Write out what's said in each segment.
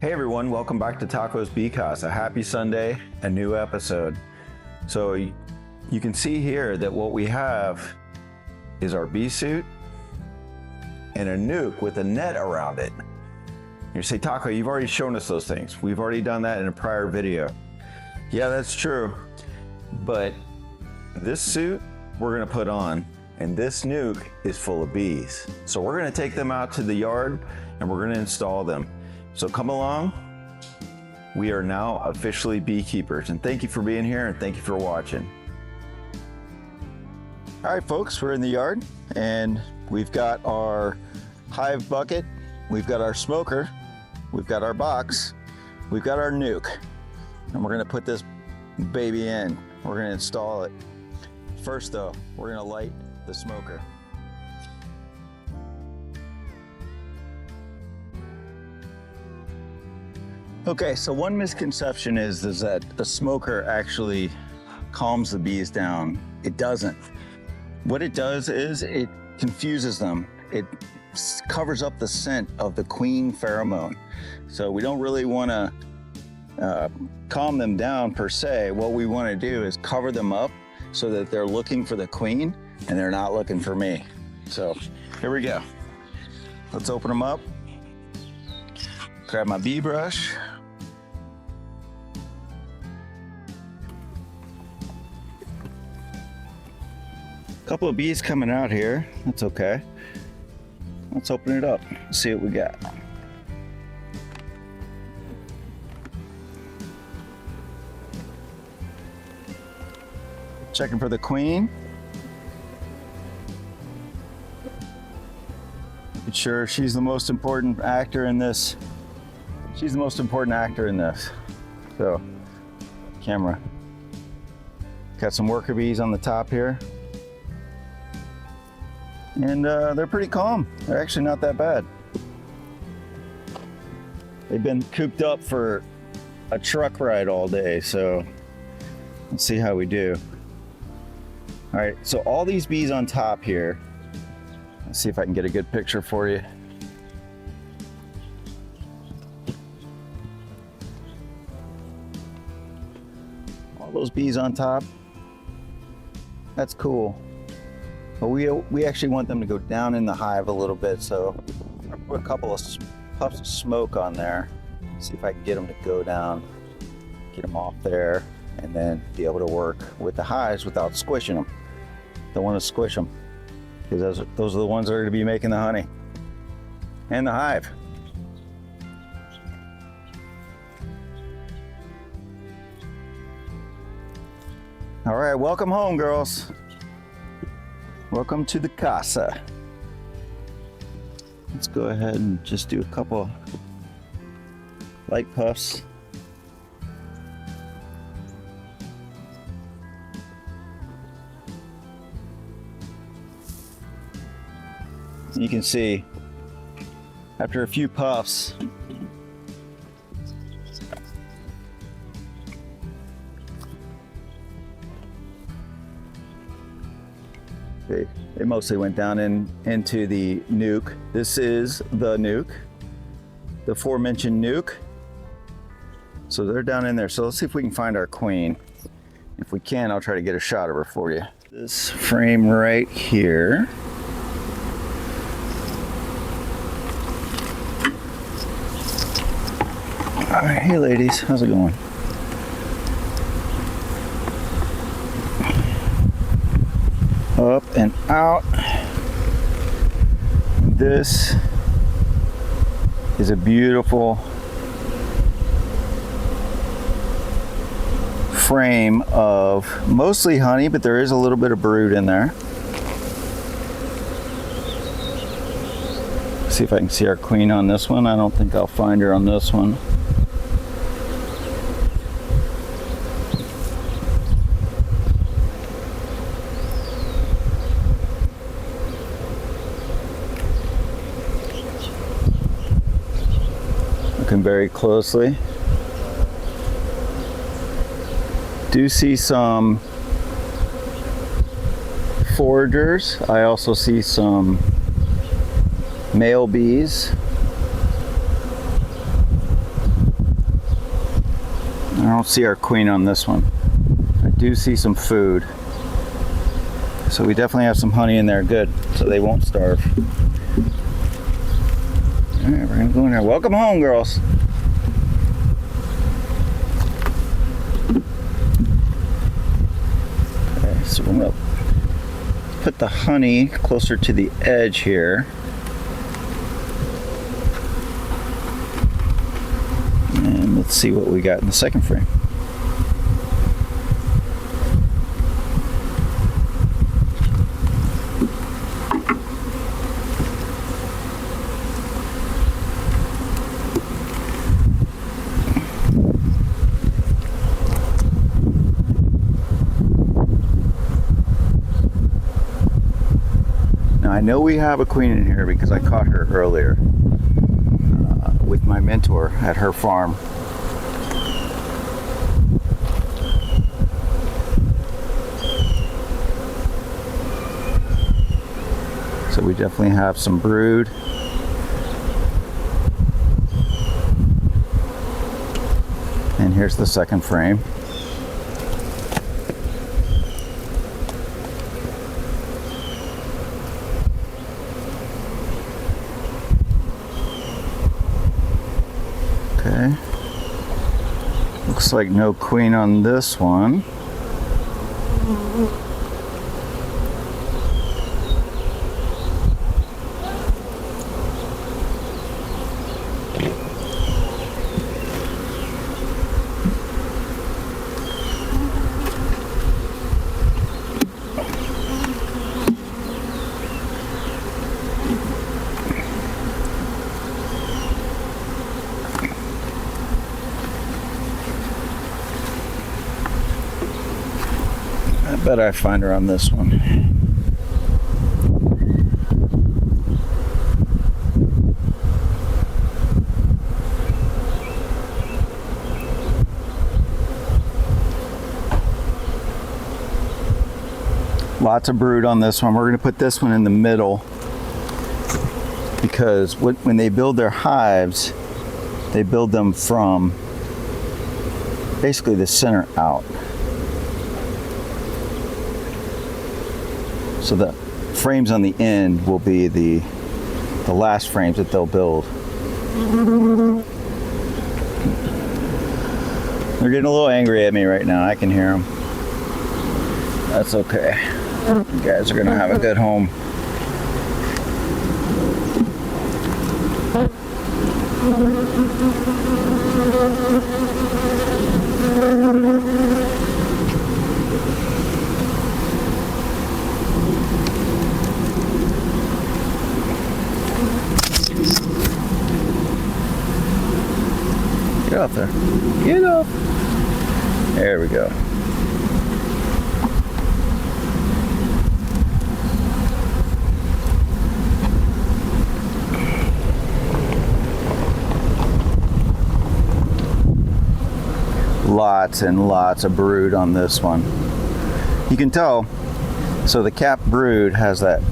Hey everyone, welcome back to Tacos Bee Casa. Happy Sunday, a new episode. So you can see here that what we have is our bee suit and a nuke with a net around it. You say, Taco, you've already shown us those things. We've already done that in a prior video. Yeah, that's true. But this suit we're gonna put on, and this nuke is full of bees. So we're gonna take them out to the yard and we're gonna install them. So come along. We are now officially beekeepers, and thank you for being here and thank you for watching. All right, folks, we're in the yard and we've got our hive bucket, we've got our smoker, we've got our box, we've got our nuke, and we're gonna put this baby in. We're gonna install it. First though, we're gonna light the smoker. Okay, so one misconception is that the smoker actually calms the bees down. It doesn't. What it does is it confuses them. It covers up the scent of the queen pheromone. So we don't really want to calm them down per se. What we want to do is cover them up so that they're looking for the queen and they're not looking for me. So here we go. Let's open them up. Grab my bee brush. Couple of bees coming out here. That's okay. Let's open it up. See what we got. Checking for the queen. Making sure she's the most important actor in this. She's the most important actor in this. So, camera. Got some worker bees on the top here. And they're pretty calm. They're actually not that bad. They've been cooped up for a truck ride all day, so let's see how we do. All right, so all these bees on top here, let's see if I can get a good picture for you. All those bees on top, that's cool. But we actually want them to go down in the hive a little bit, so I'll put a couple of puffs of smoke on there. See if I can get them to go down, get them off there, and then be able to work with the hives without squishing them. Don't want to squish them, because those are the ones that are going to be making the honey and the hive. All right, welcome home, girls. Welcome to the casa. Let's go ahead and just do a couple light puffs. You can see after a few puffs, it mostly went down into the nuke. This is the nuke, the aforementioned nuke. So they're down in there. So let's see if we can find our queen. If we can, I'll try to get a shot of her for you. This frame right here. All right, hey ladies, how's it going? Up and out. This is a beautiful frame of mostly honey, but there is a little bit of brood in there. See if I can see our queen on this one. I don't think I'll find her on this one. Looking very closely. Do see some foragers. I also see some male bees. don't see our queen on this one. I do see some food. So we definitely have some honey in there, good, so they won't starve. All right, we're gonna go in there. Welcome home, girls. Okay, so we're gonna put the honey closer to the edge here. And let's see what we got in the second frame. I know we have a queen in here because I caught her earlier with my mentor at her farm. So we definitely have some brood. And here's the second frame. Okay. Looks like no queen on this one. I bet I find her on this one. Lots of brood on this one. We're going to put this one in the middle because when they build their hives, they build them from basically the center out. So the frames on the end will be the last frames that they'll build. They're getting a little angry at me right now. I can hear them. That's okay. You guys are gonna have a good home. Get off there. Get off. There we go. Lots and lots of brood on this one. You can tell, so the cap brood has that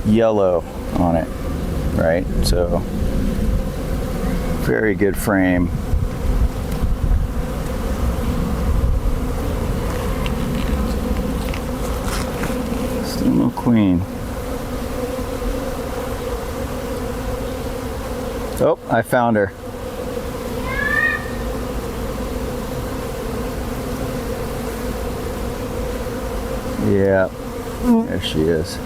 yellow on it, right? So very good frame. Still no queen. Oh, I found her. Yeah, there she is.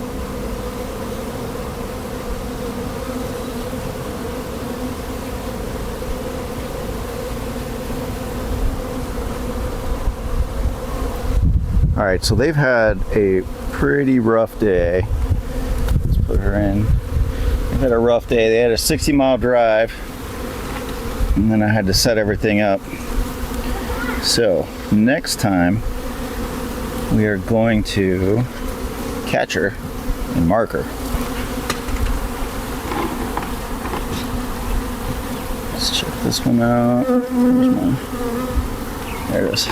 All right, so they've had a pretty rough day. Let's put her in. They've had a rough day. They had a 60-mile drive, and then I had to set everything up. So next time, we are going to catch her and mark her. Let's check this one out. Where's mine? There it is.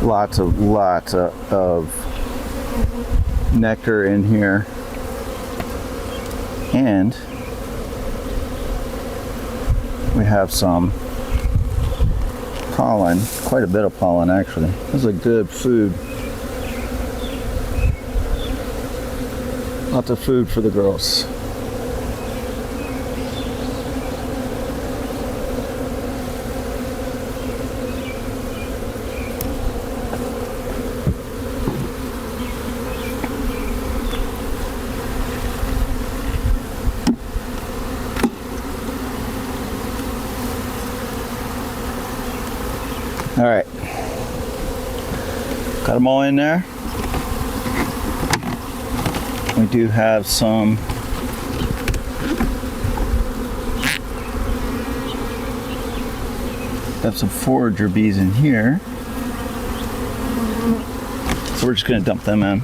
Lots of nectar in here. And we have some pollen, quite a bit of pollen actually. This is a good food. Lots of food for the girls. All right, got them all in there. We do have some forager bees in here, so we're just going to dump them in.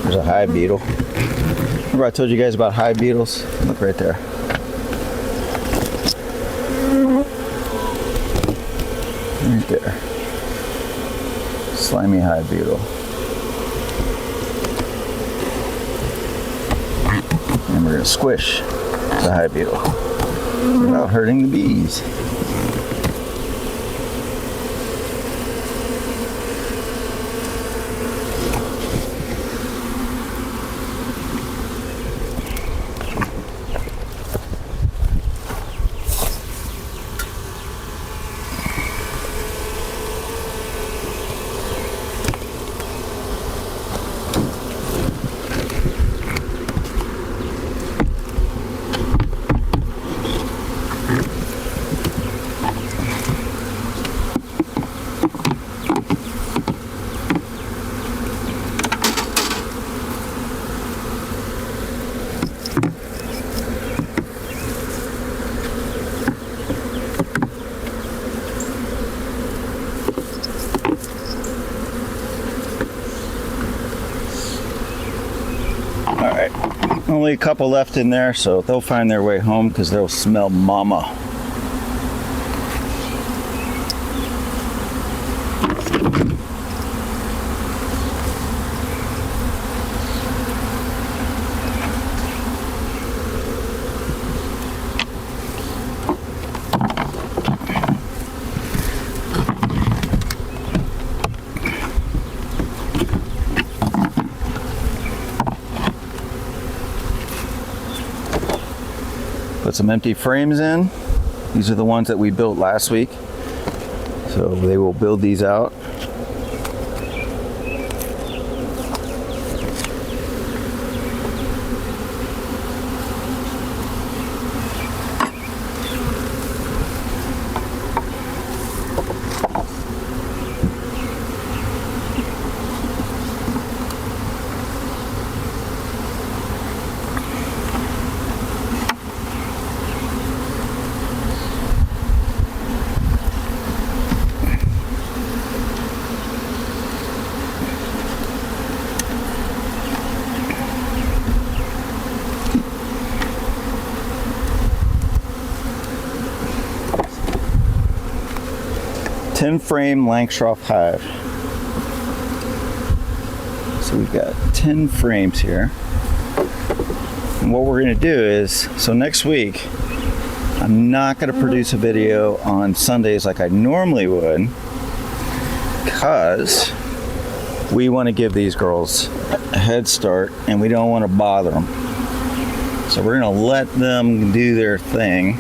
There's a hive beetle. Remember I told you guys about hive beetles? Look right there. Right there. Slimy hive beetle. And we're going to squish the hive beetle without hurting the bees. Only a couple left in there, so they'll find their way home because they'll smell mama. Put some empty frames in. These are the ones that we built last week. So they will build these out. Frame Langstroth hive. So we've got 10 frames here. And what we're going to do is, so next week, I'm not going to produce a video on Sundays like I normally would, because we want to give these girls a head start and we don't want to bother them. So we're going to let them do their thing.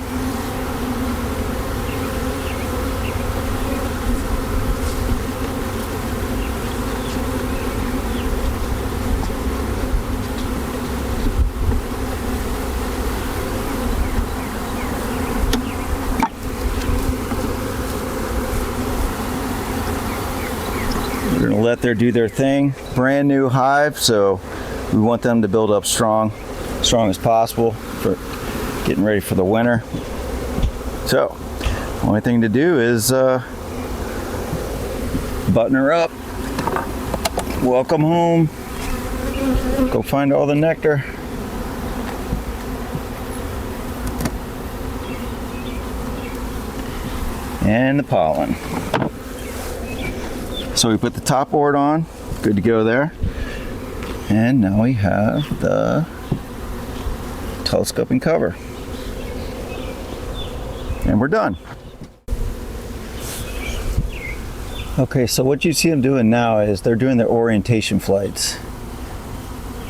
Let them do their thing. Brand new hive, so we want them to build up strong as possible for getting ready for the winter. So the only thing to do is button her up Welcome home. Go find all the nectar. And the pollen. So we put the top board on, good to go there. And now we have the telescoping cover. And we're done. Okay, so what you see them doing now is they're doing their orientation flights.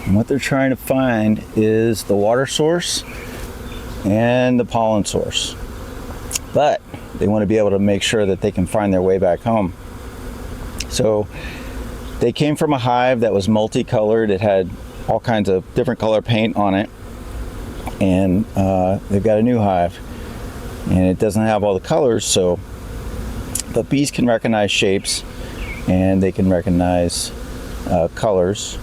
And what they're trying to find is the water source and the pollen source. But they want to be able to make sure that they can find their way back home. So they came from a hive that was multicolored. It had all kinds of different color paint on it. And they've got a new hive. And it doesn't have all the colors, so the bees can recognize shapes and they can recognize colors.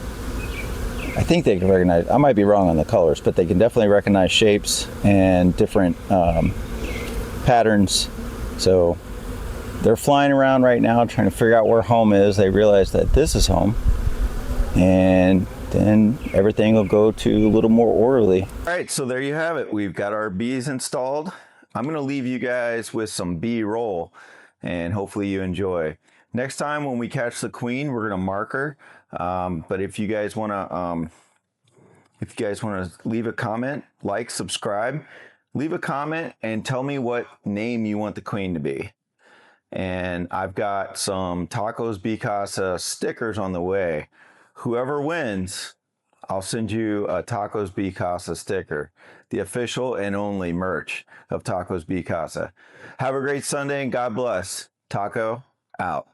I think they can recognize, I might be wrong on the colors, but they can definitely recognize shapes and different patterns. So they're flying around right now trying to figure out where home is. They realize that this is home, and then everything will go to a little more orderly. All right, so there you have it. We've got our bees installed. I'm going to leave you guys with some bee roll, and hopefully you enjoy. Next time when we catch the queen, we're going to mark her. But if you guys want to leave a comment, like, subscribe, leave a comment and tell me what name you want the queen to be. And I've got some Tacos Bee Casa stickers on the way. Whoever wins, I'll send you a Tacos Bee Casa sticker, the official and only merch of Tacos Bee Casa. Have a great Sunday and God bless. Taco out.